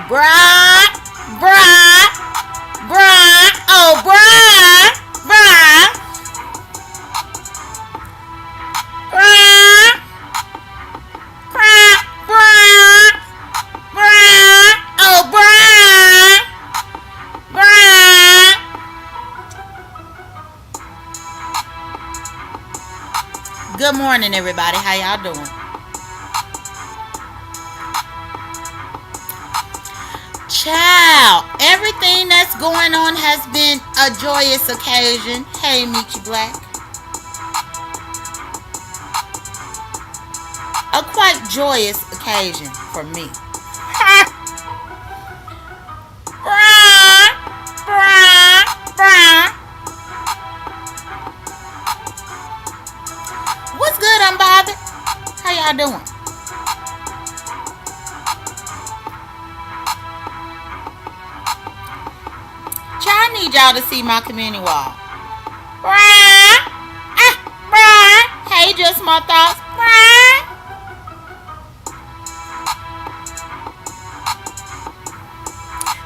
Briiiine, Briiiine, Briiiine, oh Briiiine, Briiiine, Briiiine, Briiiine, Briiiine, oh Briiiine, Briiiine. Good morning, everybody. How y'all doing? Child, everything that's going on has been a joyous occasion. Hey, Meechy Black. A quite joyous occasion for me. Briiiine, Briiiine, Briiiine. What's good, Bobby? How y'all doing? I need y'all to see my community wall. Briiiine, Briiiine. Hey, just my thoughts. Briiiine.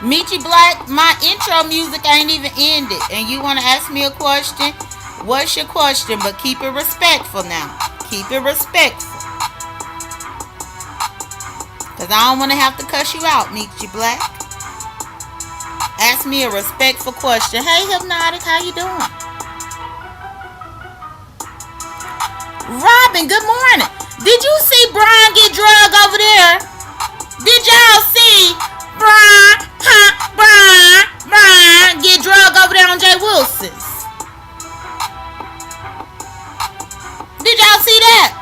Meechy Black, my intro music ain't even ended, and you want to ask me a question? What's your question? But keep it respectful now. Keep it respectful. Because I don't want to have to cuss you out, Meechy Black. Ask me a respectful question. Hey, Hypnotic, how you doing? Robin, good morning. Did you see Briiiine get drugged over there? Did y'all see Briiiine get drugged over there on Jay Wilson's? Did y'all see that?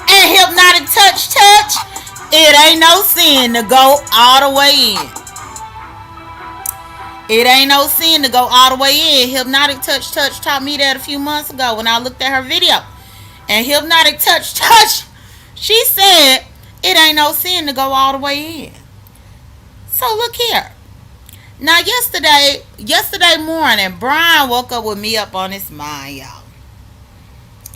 And Hypnotic touch. It ain't no sin to go all the way in. It ain't no sin to go all the way in. Hypnotic touch taught me that a few months ago when I looked at her video. And Hypnotic touch, she said it ain't no sin to go all the way in. So look here. Now yesterday morning, Briiiine woke up with me up on his mind, y'all.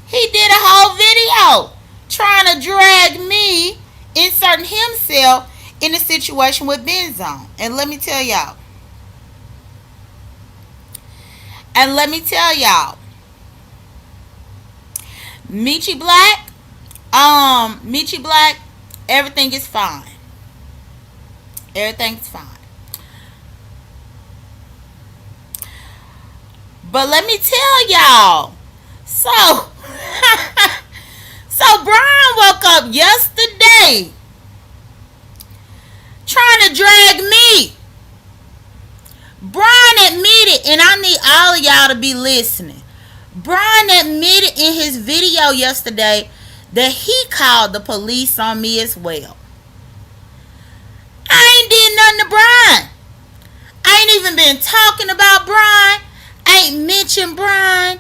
He did a whole video trying to drag me, inserting himself in a situation with Benzone. And let me tell y'all. Meechy Black, everything is fine. Everything is fine. But let me tell y'all. So Briiiine woke up yesterday trying to drag me. Briiiine admitted, and I need all of y'all to be listening. Briiiine admitted in his video yesterday that he called the police on me as well. I ain't did nothing to Briiiine. I ain't even been talking about Briiiine. Ain't mentioned Briiiine.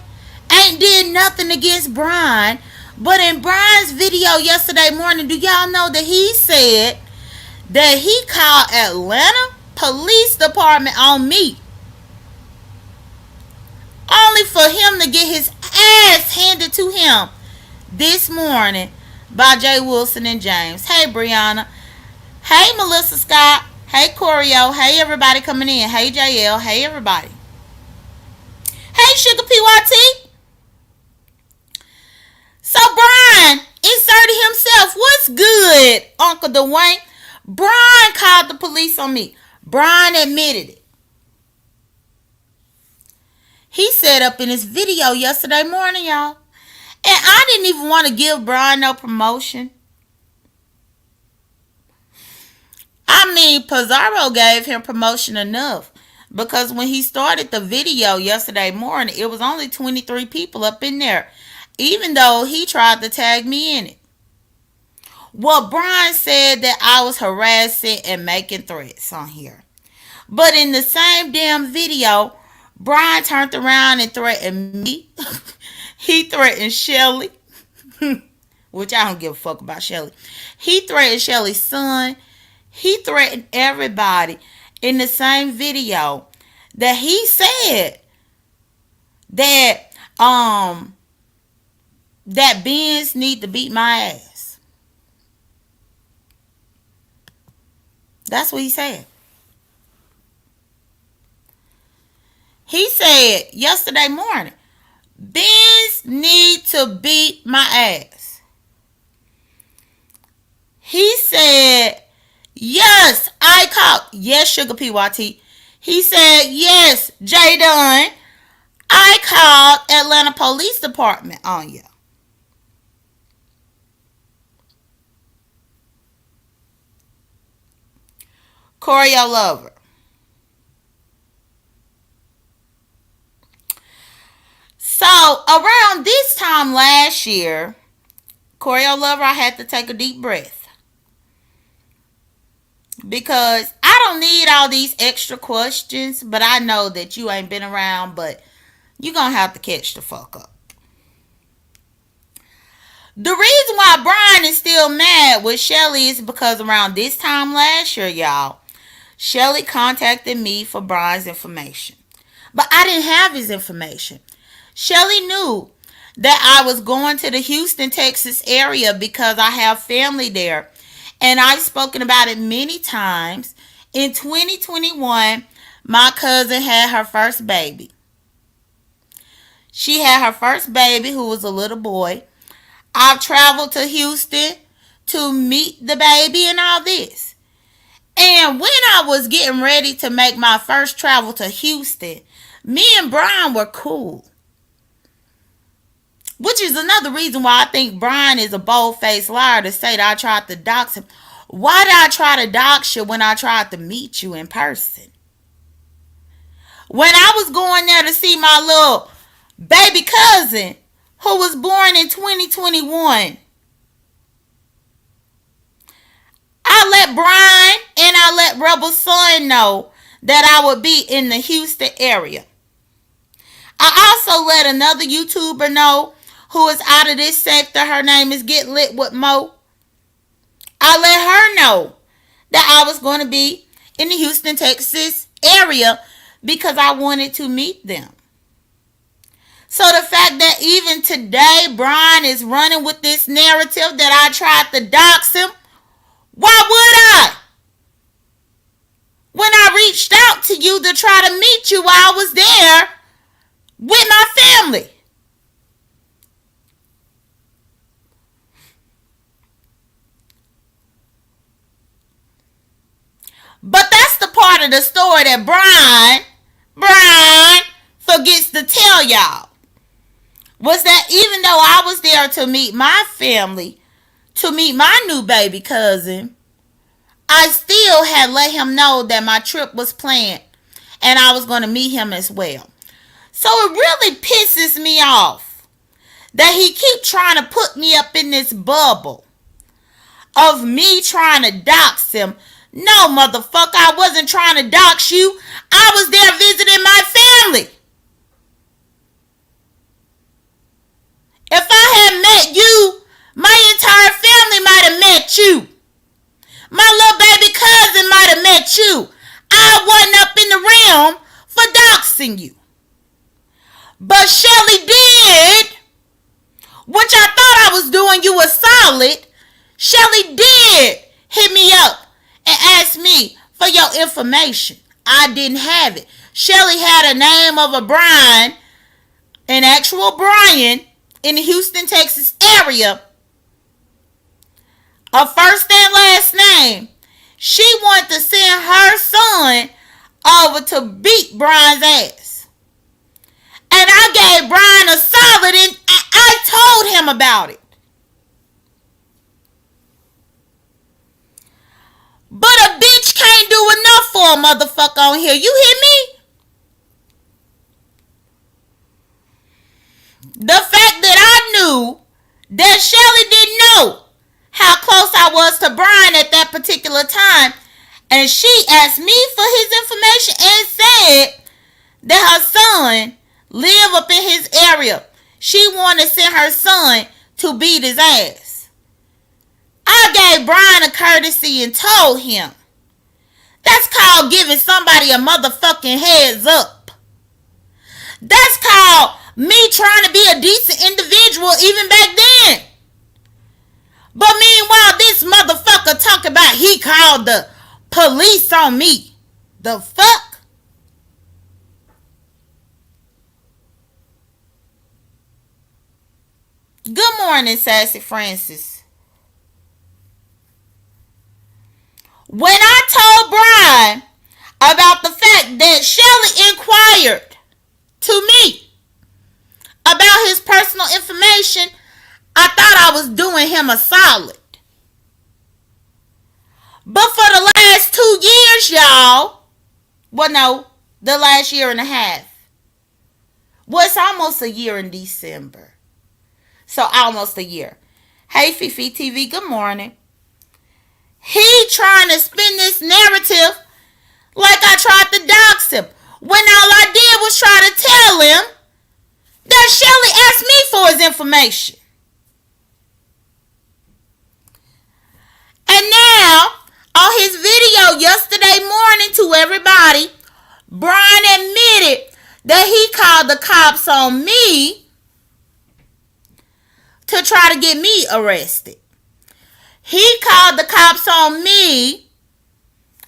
Ain't did nothing against Briiiine. But in Briiine's video yesterday morning, do y'all know that he said that he called Atlanta Police Department on me? Only for him to get his ass handed to him this morning by Jay Wilson and James. Hey, Brianna. Hey, Melissa Scott. Hey, Corio. Hey, everybody coming in. Hey, JL. Hey, everybody. Hey, Sugar PYT. So, Briiiine inserted himself. What's good, Uncle Dwayne? Briiiine called the police on me. Briiiine admitted it. He said up in his video yesterday morning, y'all. And I didn't even want to give Briiiine no promotion. I mean, Pizarro gave him promotion enough. Because when he started the video yesterday morning, it was only 23 people up in there. Even though he tried to tag me in it. Well, Briiiine said that I was harassing and making threats on here. But in the same damn video, Briiiine turned around and threatened me. He threatened Shelly. Which I don't give a fuck about Shelly. He threatened Shelly's son. He threatened everybody in the same video that he said that that Benz need to beat my ass. That's what he said. He said yesterday morning, Benz need to beat my ass. He said, yes, I called. Yes, Sugar PYT. He said, yes, J.Dunn, I called Atlanta Police Department on you. Choreo Lover. So around this time last year, Choreo Lover, I had to take a deep breath. Because I don't need all these extra questions, but I know that you ain't been around, but you're going to have to catch the fuck up. The reason why Briiiine is still mad with Shelly is because around this time last year, y'all, Shelly contacted me for Briiine's information. But I didn't have his information. Shelly knew that I was going to the Houston, Texas area because I have family there. And I've spoken about it many times. In 2021, my cousin had her first baby. She had her first baby, who was a little boy. I've traveled to Houston to meet the baby and all this. And when I was getting ready to make my first travel to Houston, me and Briiiine were cool. Which is another reason why I think Briiiine is a bold-faced liar to say that I tried to dox him. Why did I try to dox you when I tried to meet you in person? When I was going there to see my little baby cousin who was born in 2021, I let Briiiine and I let Rebel Son know that I would be in the Houston area. I also let another YouTuber know who is out of this sector. Her name is Get Lit with Mo. I let her know that I was going to be in the Houston, Texas area because I wanted to meet them. So the fact that even today Briiiine is running with this narrative that I tried to dox him, why would I? When I reached out to you to try to meet you while I was there with my family. But that's the part of the story that Briiiine forgets to tell y'all. Was that even though I was there to meet my family, to meet my new baby cousin, I still had let him know that my trip was planned and I was going to meet him as well. So it really pisses me off that he keep trying to put me up in this bubble of me trying to dox him. No, motherfucker, I wasn't trying to dox you. I was there visiting my family. If I had met you, my entire family might have met you. My little baby cousin might have met you. I wasn't up in the realm for doxing you. But Shelly did, which I thought I was doing you a solid. Shelly did hit me up and asked me for your information. I didn't have it. Shelly had a name of a Briiiine, an actual Briiiine in the Houston, Texas area, a first and last name. She wanted to send her son over to beat Briiine's ass. And I gave Briiiine a solid and I told him about it. But a bitch can't do enough for a motherfucker on here. You hear me? The fact that I knew that Shelly didn't know how close I was to Briiiine at that particular time. And she asked me for his information and said that her son lived up in his area. She wanted to send her son to beat his ass. I gave Briiiine a courtesy and told him. That's called giving somebody a motherfucking heads up. That's called me trying to be a decent individual even back then. But meanwhile, this motherfucker talk about he called the Police on me. The fuck? Good morning, Sassy Francis. When I told Briiiine about the fact that Shelly inquired to me about his personal information, I thought I was doing him a solid. But for the last 2 years, y'all, well, no, the last year and a half, well, it's almost a year in December. So almost a year. Hey, Fifi TV, good morning. He trying to spin this narrative like I tried to dox him, when all I did was try to tell him that Shelly asked me for his information. And now, on his video yesterday morning to everybody, Briiiine admitted that he called the cops on me to try to get me arrested. He called the cops on me.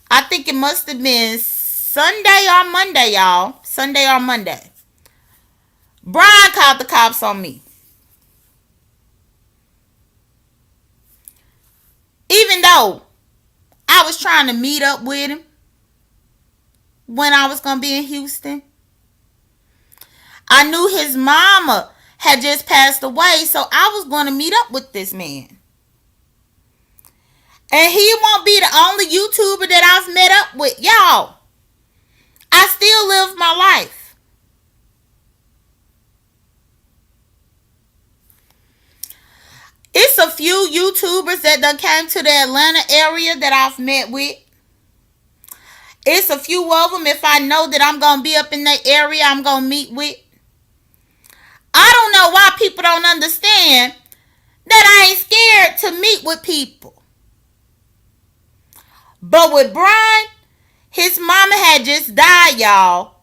I think it must have been Sunday or Monday, y'all. Sunday or Monday. Briiiine called the cops on me. Even though I was trying to meet up with him when I was going to be in Houston. I knew his mama had just passed away, so I was going to meet up with this man. And he won't be the only YouTuber that I've met up with. Y'all, I still live my life. It's a few YouTubers that done came to the Atlanta area that I've met with. It's a few of them, if I know that I'm going to be up in that area, I'm going to meet with. I don't know why people don't understand that I ain't scared to meet with people. But with Briiiine, his mama had just died, y'all.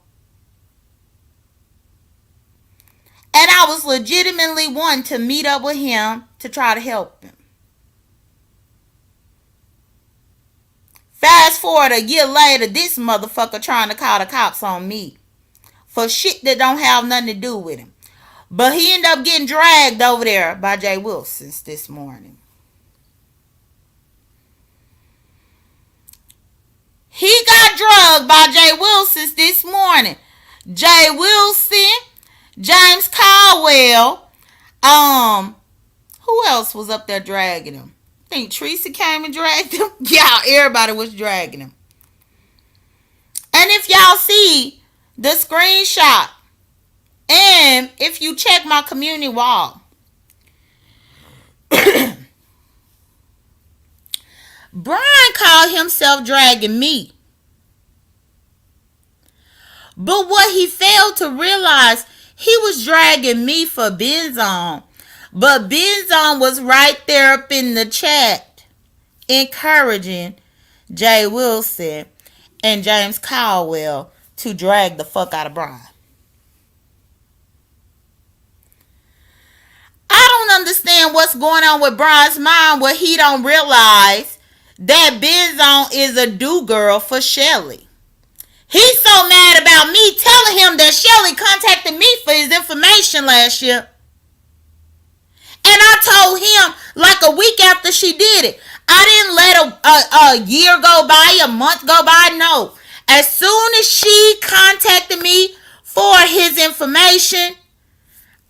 And I was legitimately wanting to meet up with him to try to help him. Fast forward a year later, this motherfucker trying to call the cops on me for shit that don't have nothing to do with him. But he ended up getting dragged over there by Jay Wilson's this morning. He got drugged by Jay Wilson's this morning. Jay Wilson, James Caldwell, who else was up there dragging him? I think Teresa came and dragged him. Yeah, everybody was dragging him. And if y'all see the screenshot, and if you check my community wall, Briiiine called himself dragging me. But what he failed to realize, he was dragging me for Benzon. But Benzon was right there up in the chat, encouraging Jay Wilson and James Caldwell to drag the fuck out of Briiiine. I don't understand what's going on with Briiine's mind where he don't realize that Benzon is a do-girl for Shelly. He's so mad about me telling him that Shelly contacted me for his information last year. And I told him like a week after she did it. I didn't let a year go by, a month go by. No. As soon as she contacted me for his information,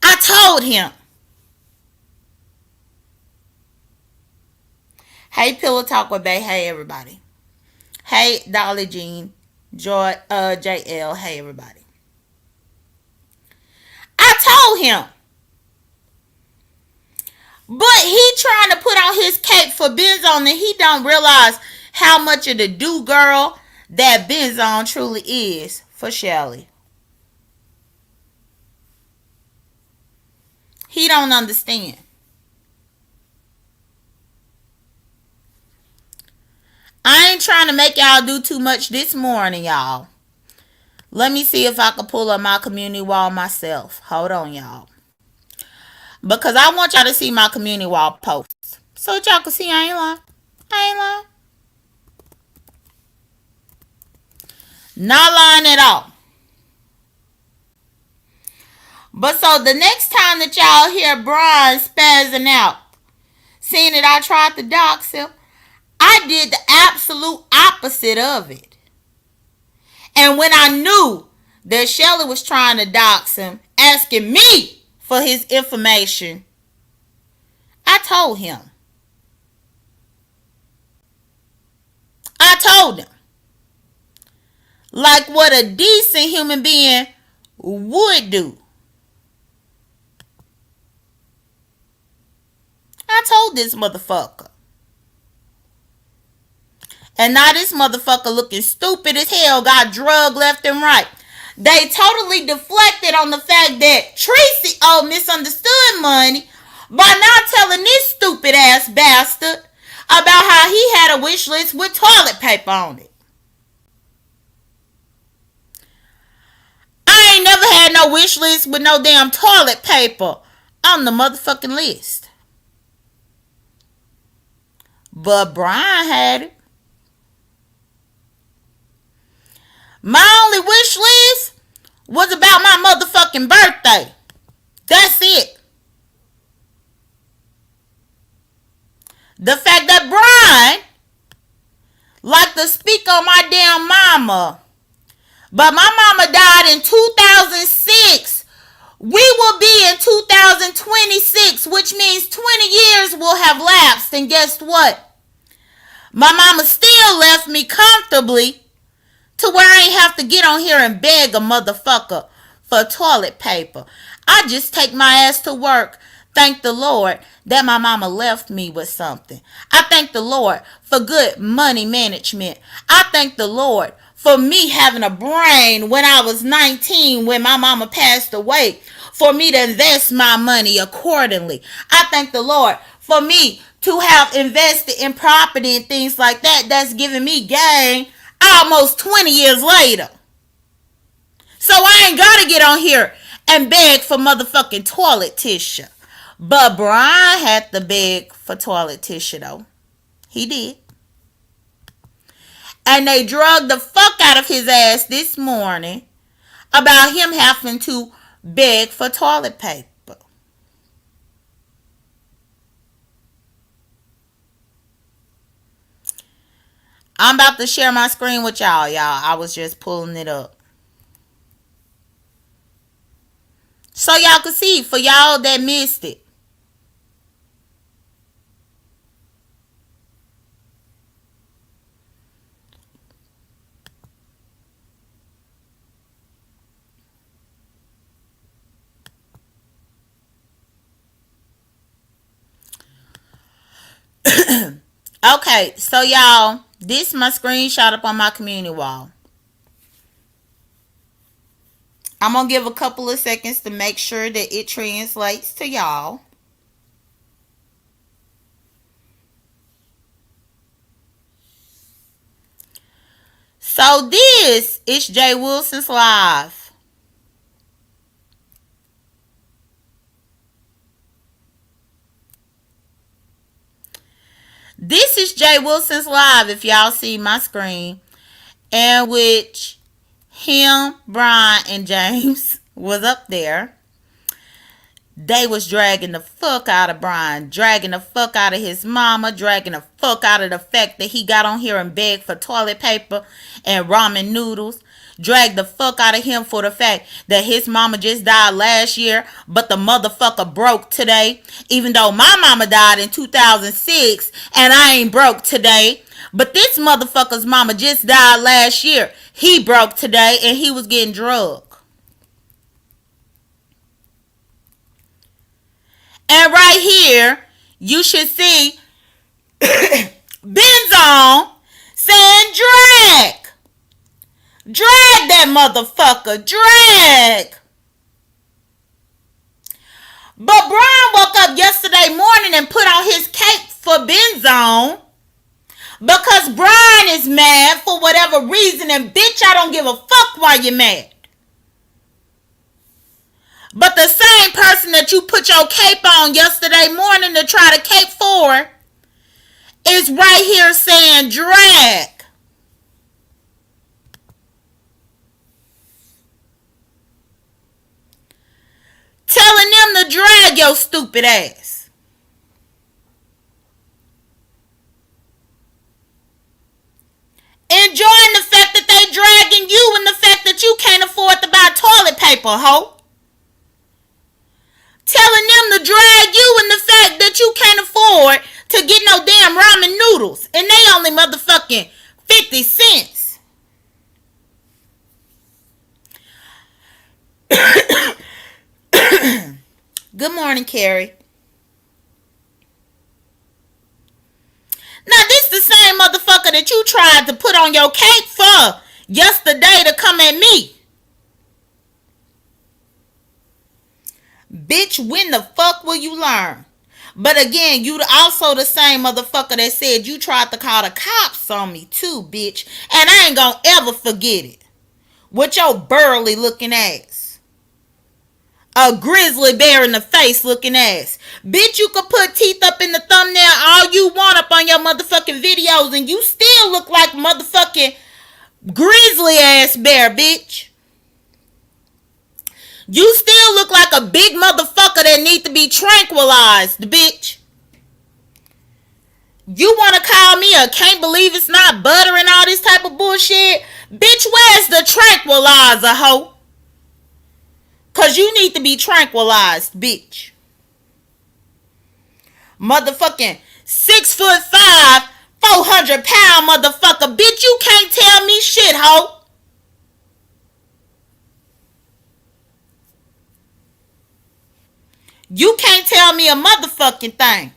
I told him. Hey, Pillow Talk with Bay. Hey, everybody. Hey, Dolly Jean. Joy, JL. Hey, everybody. I told him. But he trying to put on his cape for Benzon, and he don't realize how much of the do girl that Benzon truly is for Shelly. He don't understand. I ain't trying to make y'all do too much this morning, y'all. Let me see if I can pull up my community wall myself. Hold on, y'all. Because I want y'all to see my community wall posts. So that y'all can see I ain't lying. I ain't lying. Not lying at all. But so the next time that y'all hear Briiiine spazzing out, seeing that I tried to dox him, I did the absolute opposite of it. And when I knew that Shelly was trying to dox him, asking me for his information, I told him. I told him. Like what a decent human being would do. I told this motherfucker. And now this motherfucker looking stupid as hell, got drugged left and right. They totally deflected on the fact that Tracy owed misunderstood money by not telling this stupid ass bastard about how he had a wish list with toilet paper on it. I ain't never had no wish list with no damn toilet paper on the motherfucking list. But Briiiine had it. My only wish list was about my motherfucking birthday. That's it. The fact that Briiiine liked to speak on my damn mama. But my mama died in 2006. We will be in 2026, which means 20 years will have lapsed. And guess what? My mama still left me comfortably to where I ain't have to get on here and beg a motherfucker for toilet paper. I just take my ass to work. Thank the Lord that my mama left me with something. I thank the Lord for good money management. I thank the Lord for me having a brain when I was 19 when my mama passed away, for me to invest my money accordingly. I thank the Lord for me to have invested in property and things like that that's giving me gain almost 20 years later. So I ain't gotta get on here and beg for motherfucking toilet tissue. But Briiiine had to beg for toilet tissue though. He did. And they drugged the fuck out of his ass this morning about him having to beg for toilet paper. I'm about to share my screen with y'all. I was just pulling it up. So y'all can see, for y'all that missed it. Okay, so y'all, this is my screenshot up on my community wall. I'm going to give a couple of seconds to make sure that it translates to y'all. So this is Jay Wilson's live. This is Jay Wilson's live, if y'all see my screen, in which him, Briiiine, and James was up there. They was dragging the fuck out of Briiiine, dragging the fuck out of his mama, dragging the fuck out of the fact that he got on here and begged for toilet paper and ramen noodles. Dragged the fuck out of him for the fact that his mama just died last year, but the motherfucker broke today. Even though my mama died in 2006 and I ain't broke today. But this motherfucker's mama just died last year. He broke today and he was getting drugged. And right here, you should see Benzone saying drag. Drag that motherfucker. Drag. But Briiiine woke up yesterday morning and put on his cape for Benzone because Briiiine is mad for whatever reason, and bitch, I don't give a fuck why you're mad. But the same person that you put your cape on yesterday morning to try to cape for is right here saying drag. your stupid ass. Enjoying the fact that they dragging you and the fact that you can't afford to buy toilet paper, ho. Telling them to drag you and the fact that you can't afford to get no damn ramen noodles. And they only motherfucking 50 cents. Good morning, Carrie. Now, this the same motherfucker that you tried to put on your cake for yesterday to come at me. Bitch, when the fuck will you learn? But again, you also the same motherfucker that said you tried to call the cops on me too, bitch. And I ain't gonna ever forget it. With your burly looking ass. A grizzly bear in the face looking ass. Bitch, you could put teeth up in the thumbnail all you want up on your motherfucking videos and you still look like motherfucking grizzly ass bear, bitch. You still look like a big motherfucker that need to be tranquilized, bitch. You want to call me a can't believe it's not butter and all this type of bullshit? Bitch, where's the tranquilizer, ho? Because you need to be tranquilized, bitch. Motherfucking 6'5", 400-pound motherfucker. Bitch, you can't tell me shit, ho. You can't tell me a motherfucking thing.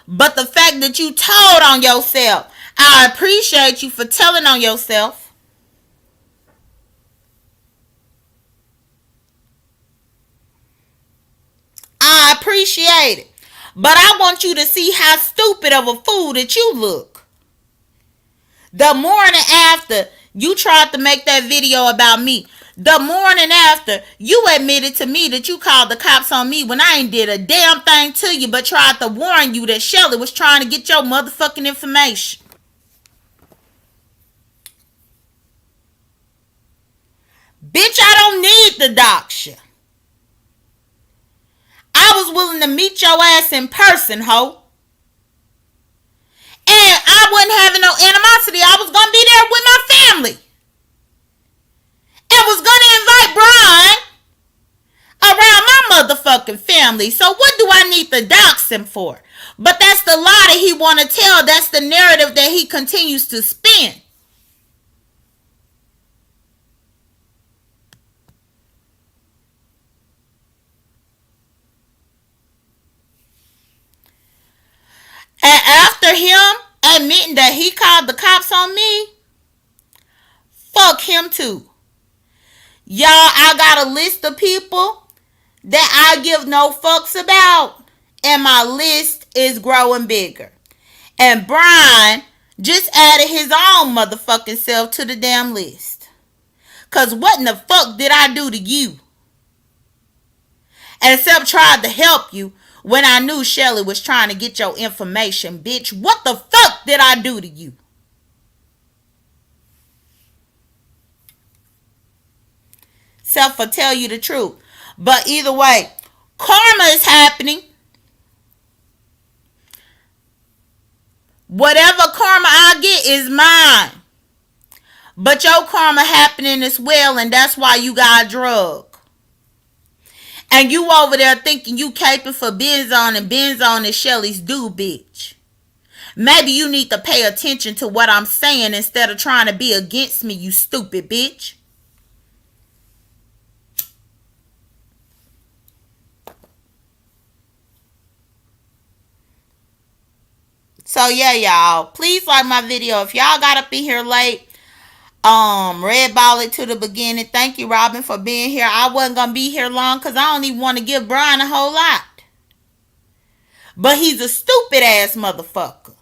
But the fact that you told on yourself, I appreciate you for telling on yourself. I appreciate it. But I want you to see how stupid of a fool that you look. The morning after you tried to make that video about me, the morning after, you admitted to me that you called the cops on me when I ain't did a damn thing to you but tried to warn you that Shelly was trying to get your motherfucking information. Bitch, I don't need the dox you. I was willing to meet your ass in person, ho. And I wasn't having no animosity. I was going to be there with my family. And was going to invite Briiiine around my motherfucking family. So what do I need the doxing for? But that's the lie that he want to tell. That's the narrative that he continues to spin. And after him admitting that he called the cops on me, fuck him too. Y'all, I got a list of people that I give no fucks about. And my list is growing bigger. And Briiiine just added his own motherfucking self to the damn list. Cause what in the fuck did I do to you? Except tried to help you when I knew Shelly was trying to get your information, bitch. What the fuck did I do to you? Self will tell you the truth. But either way, karma is happening. Whatever karma I get is mine. But your karma happening as well, and that's why you got drug. And you over there thinking you caping for Benzone, and Benzone is Shelly's due, bitch. Maybe you need to pay attention to what I'm saying instead of trying to be against me, you stupid bitch. So yeah, y'all, please like my video. If y'all got up in here late, red ball it to the beginning. Thank you, Robin, for being here. I wasn't gonna be here long because I don't even want to give Briiiine a whole lot. But he's a stupid ass motherfucker.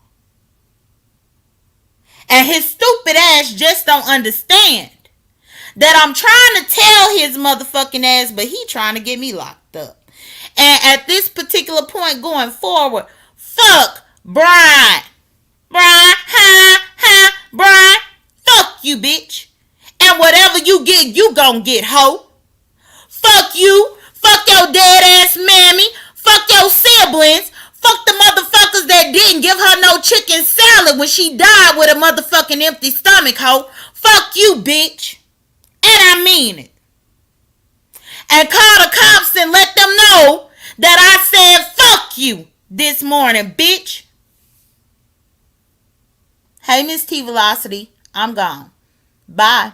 And his stupid ass just don't understand that I'm trying to tell his motherfucking ass, but he trying to get me locked up. And at this particular point going forward, fuck Briiiine. Briiiine. Fuck you, bitch. And whatever you get, you gon' get, hoe. Fuck you. Fuck your dead ass mammy. Fuck your siblings. Fuck the motherfuckers that didn't give her no chicken salad when she died with a motherfucking empty stomach, hoe. Fuck you, bitch. And I mean it. And call the cops and let them know that I said fuck you this morning, bitch. Hey, Miss T Velocity, I'm gone. Bye.